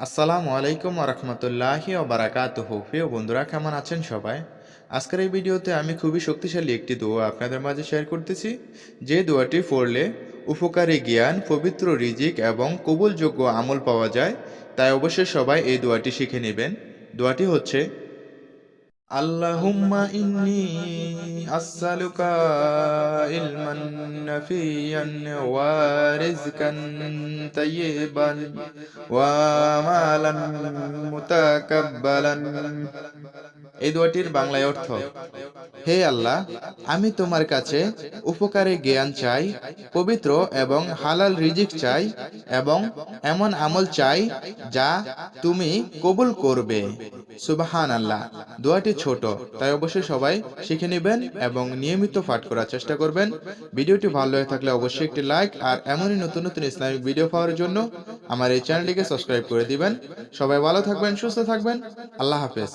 আসসালামু আলাইকুম ওরহমতুল্লাহি ওবারাকাতুহু। প্রিয় বন্ধুরা, কেমন আছেন সবাই? আজকের এই ভিডিওতে আমি খুবই শক্তিশালী একটি দোয়া আপনাদের মাঝে শেয়ার করতেছি, যে দোয়াটি পড়লে উপকারী জ্ঞান, পবিত্র রিজিক এবং কবুলযোগ্য আমল পাওয়া যায়। তাই অবশ্যই সবাই এই দোয়াটি শিখে নেবেন। দোয়াটি হচ্ছে, আল্লাহুম্মা ইন্নী আসসালুকা ইলমান নাফিয়ান ওয়া রিজকান তাইয়্যিবান ওয়া আমালান মুতাকাব্বালান। এই দোয়াটির বাংলায় অর্থ: হে আল্লাহ, আমি তোমার কাছে উপকারী জ্ঞান চাই, পবিত্র এবং হালাল রিজিক চাই, এবং এমন আমল চাই যা তুমি কবুল করবে। সুবহানাল্লাহ। দোয়াটি ছোট, তাই অবশ্যই সবাই শিখে নেবেন এবং নিয়মিত পাঠ করার চেষ্টা করবেন। ভিডিওটি ভালো হয়ে থাকলে অবশ্যই একটি লাইক, আর এমনই নতুন নতুন ইসলামিক ভিডিও পাওয়ার জন্য আমার এই চ্যানেলটিকে সাবস্ক্রাইব করে দিবেন। সবাই ভালো থাকবেন, সুস্থ থাকবেন। আল্লাহ হাফেজ।